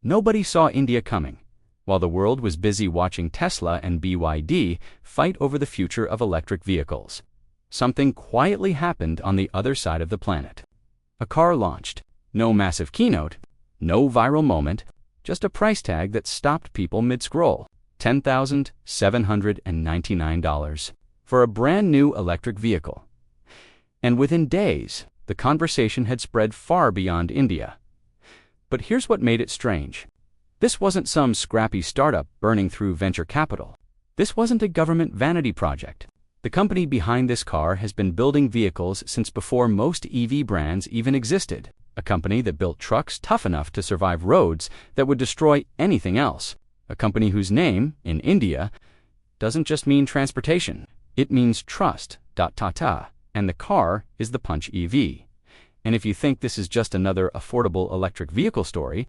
Nobody saw India coming, while the world was busy watching Tesla and BYD fight over the future of electric vehicles. Something quietly happened on the other side of the planet. A car launched. No massive keynote, no viral moment, just a price tag that stopped people mid-scroll. $10,799 for a brand new electric vehicle. And within days, the conversation had spread far beyond India. But here's what made it strange. This wasn't some scrappy startup burning through venture capital. This wasn't a government vanity project. The company behind this car has been building vehicles since before most EV brands even existed. A company that built trucks tough enough to survive roads that would destroy anything else. A company whose name, in India, doesn't just mean transportation. It means trust. Tata. And the car is the Punch EV. And if you think this is just another affordable electric vehicle story,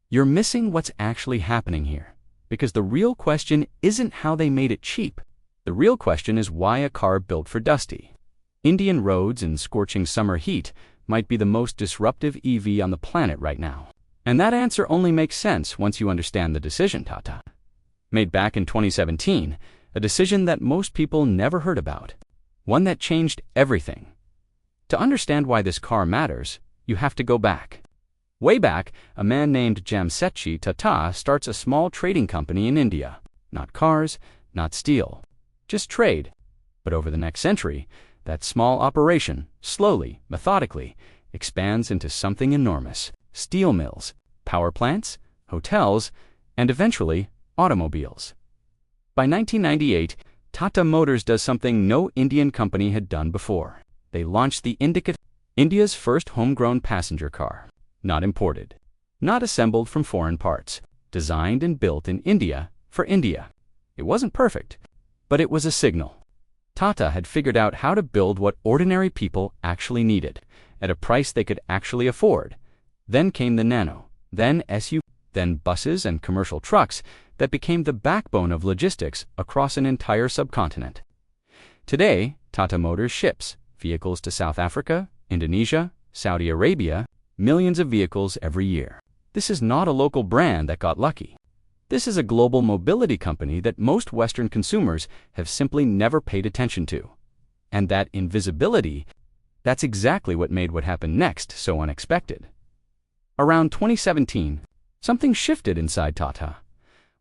you're missing what's actually happening here. Because the real question isn't how they made it cheap. The real question is why a car built for dusty Indian roads and scorching summer heat might be the most disruptive EV on the planet right now. And that answer only makes sense once you understand the decision Tata made back in 2017, a decision that most people never heard about, one that changed everything. To understand why this car matters, you have to go back. Way back, a man named Jamsetji Tata starts a small trading company in India. Not cars, not steel, just trade. But over the next century, that small operation, slowly, methodically, expands into something enormous. Steel mills, power plants, hotels, and eventually, automobiles. By 1998, Tata Motors does something no Indian company had done before. They launched the Indica, India's first homegrown passenger car. Not imported, not assembled from foreign parts, designed and built in India for India. It wasn't perfect, but it was a signal. Tata had figured out how to build what ordinary people actually needed, at a price they could actually afford. Then came the Nano, then SUV, then buses and commercial trucks that became the backbone of logistics across an entire subcontinent. Today, Tata Motors ships vehicles to South Africa, Indonesia, Saudi Arabia, millions of vehicles every year. This is not a local brand that got lucky. This is a global mobility company that most Western consumers have simply never paid attention to. And that invisibility, that's exactly what made what happened next so unexpected. Around 2017, something shifted inside Tata.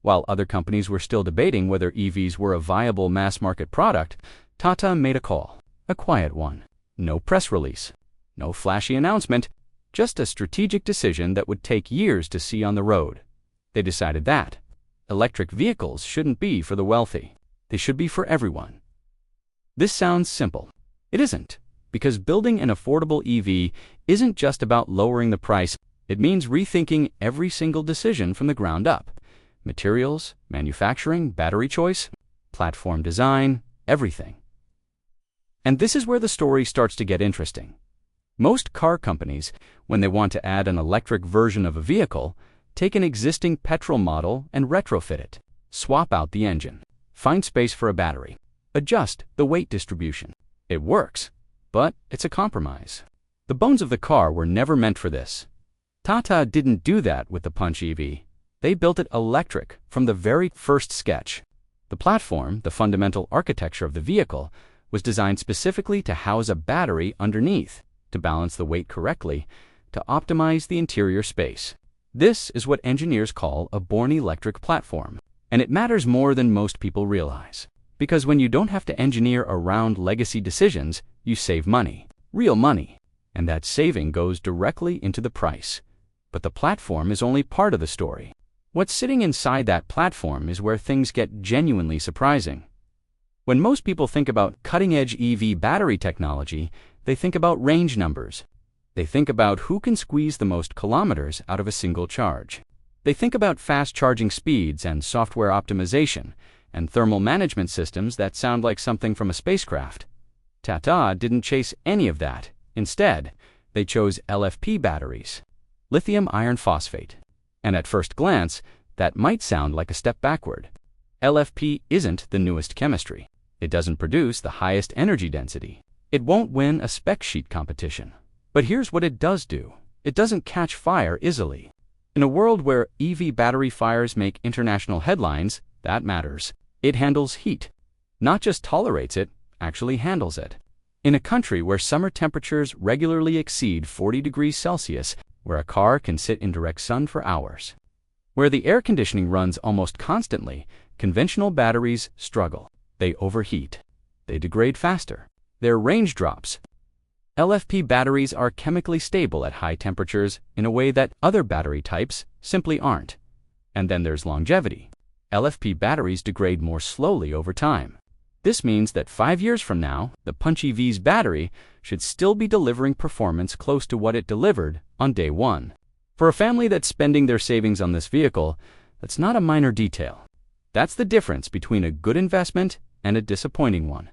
While other companies were still debating whether EVs were a viable mass-market product, Tata made a call, a quiet one. No press release, no flashy announcement, just a strategic decision that would take years to see on the road. They decided that electric vehicles shouldn't be for the wealthy. They should be for everyone. This sounds simple. It isn't, because building an affordable EV isn't just about lowering the price. It means rethinking every single decision from the ground up. Materials, manufacturing, battery choice, platform design, everything. And this is where the story starts to get interesting. Most car companies, when they want to add an electric version of a vehicle, take an existing petrol model and retrofit it. Swap out the engine, find space for a battery, adjust the weight distribution. It works, but it's a compromise. The bones of the car were never meant for this. Tata didn't do that with the Punch EV. They built it electric from the very first sketch. The platform, the fundamental architecture of the vehicle, was designed specifically to house a battery underneath, to balance the weight correctly, to optimize the interior space. This is what engineers call a born electric platform. And it matters more than most people realize. Because when you don't have to engineer around legacy decisions, you save money, real money. And that saving goes directly into the price. But the platform is only part of the story. What's sitting inside that platform is where things get genuinely surprising. When most people think about cutting-edge EV battery technology, they think about range numbers. They think about who can squeeze the most kilometers out of a single charge. They think about fast charging speeds and software optimization and thermal management systems that sound like something from a spacecraft. Tata didn't chase any of that. Instead, they chose LFP batteries, lithium iron phosphate. And at first glance, that might sound like a step backward. LFP isn't the newest chemistry. It doesn't produce the highest energy density. It won't win a spec sheet competition. But here's what it does do. It doesn't catch fire easily. In a world where EV battery fires make international headlines, that matters. It handles heat. Not just tolerates it, actually handles it. In a country where summer temperatures regularly exceed 40 degrees Celsius, where a car can sit in direct sun for hours, where the air conditioning runs almost constantly, conventional batteries struggle. They overheat. They degrade faster. Their range drops. LFP batteries are chemically stable at high temperatures in a way that other battery types simply aren't. And then there's longevity. LFP batteries degrade more slowly over time. This means that 5 years from now, the Punch EV's battery should still be delivering performance close to what it delivered on day one. For a family that's spending their savings on this vehicle, that's not a minor detail. That's the difference between a good investment and a disappointing one.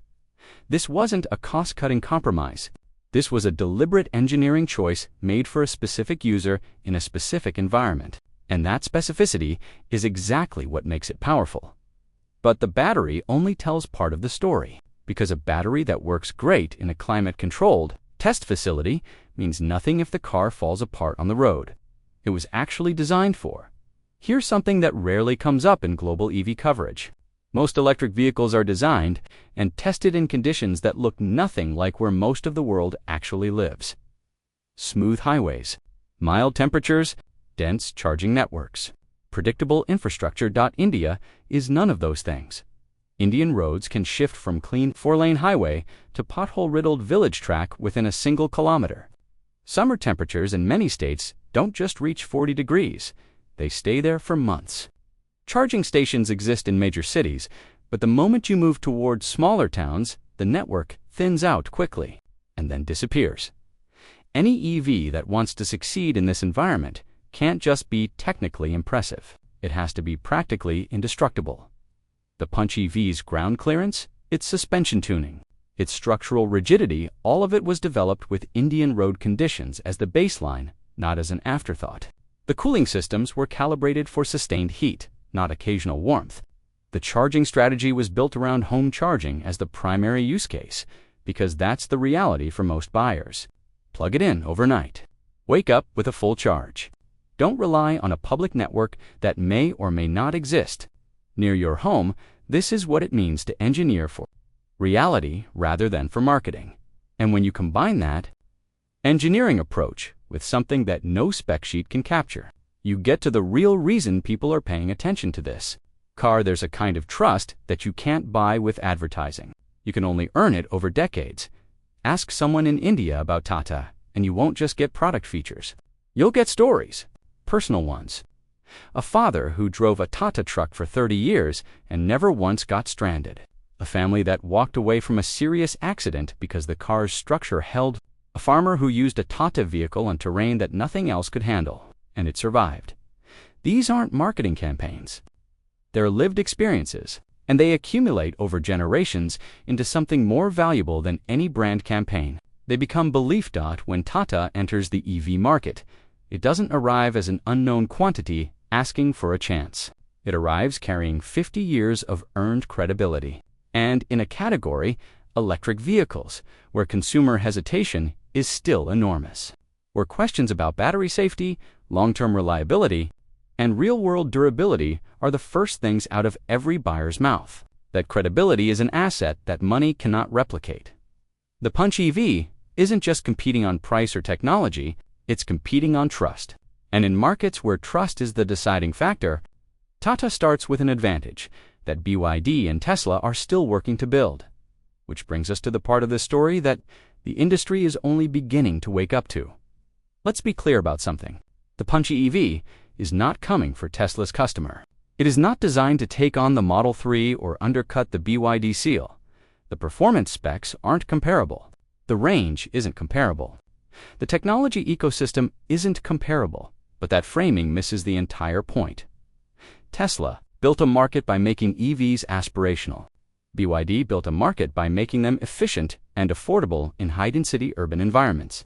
This wasn't a cost-cutting compromise. This was a deliberate engineering choice made for a specific user in a specific environment. And that specificity is exactly what makes it powerful. But the battery only tells part of the story, because a battery that works great in a climate-controlled test facility means nothing if the car falls apart on the road. It was actually designed for. Here's something that rarely comes up in global EV coverage. Most electric vehicles are designed and tested in conditions that look nothing like where most of the world actually lives. Smooth highways, mild temperatures, dense charging networks. Predictable infrastructure. India is none of those things. Indian roads can shift from clean 4-lane highway to pothole-riddled village track within a single kilometer. Summer temperatures in many states don't just reach 40 degrees. They stay there for months. Charging stations exist in major cities, but the moment you move towards smaller towns, the network thins out quickly and then disappears. Any EV that wants to succeed in this environment can't just be technically impressive. It has to be practically indestructible. The Punch EV's ground clearance, its suspension tuning, its structural rigidity, all of it was developed with Indian road conditions as the baseline, not as an afterthought. The cooling systems were calibrated for sustained heat, not occasional warmth. The charging strategy was built around home charging as the primary use case, because that's the reality for most buyers. Plug it in overnight. Wake up with a full charge. Don't rely on a public network that may or may not exist. Near your home, this is what it means to engineer for reality rather than for marketing. And when you combine that engineering approach with something that no spec sheet can capture, you get to the real reason people are paying attention to this car. There's a kind of trust that you can't buy with advertising. You can only earn it over decades. Ask someone in India about Tata, and you won't just get product features. You'll get stories. Personal ones. A father who drove a Tata truck for 30 years and never once got stranded. A family that walked away from a serious accident because the car's structure held. A farmer who used a Tata vehicle on terrain that nothing else could handle, and it survived. These aren't marketing campaigns. They're lived experiences, and they accumulate over generations into something more valuable than any brand campaign. They become belief. When Tata enters the EV market, it doesn't arrive as an unknown quantity asking for a chance. It arrives carrying 50 years of earned credibility. And in a category, electric vehicles, where consumer hesitation is still enormous. Where questions about battery safety, long-term reliability, and real-world durability are the first things out of every buyer's mouth. That credibility is an asset that money cannot replicate. The Punch EV isn't just competing on price or technology, it's competing on trust. And in markets where trust is the deciding factor, Tata starts with an advantage that BYD and Tesla are still working to build. Which brings us to the part of the story that the industry is only beginning to wake up to. Let's be clear about something. The Punch EV is not coming for Tesla's customer. It is not designed to take on the Model 3 or undercut the BYD seal. The performance specs aren't comparable. The range isn't comparable. The technology ecosystem isn't comparable, but that framing misses the entire point. Tesla built a market by making EVs aspirational. BYD built a market by making them efficient and affordable in high-density urban environments.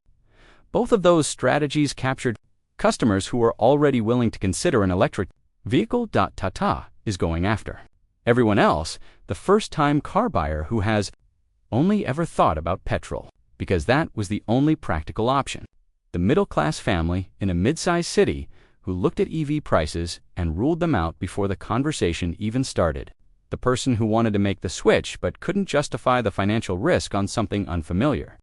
Both of those strategies captured customers who are already willing to consider an electric vehicle. Tata is going after everyone else, the first-time car buyer who has only ever thought about petrol, because that was the only practical option. The middle-class family in a mid-sized city who looked at EV prices and ruled them out before the conversation even started. The person who wanted to make the switch but couldn't justify the financial risk on something unfamiliar.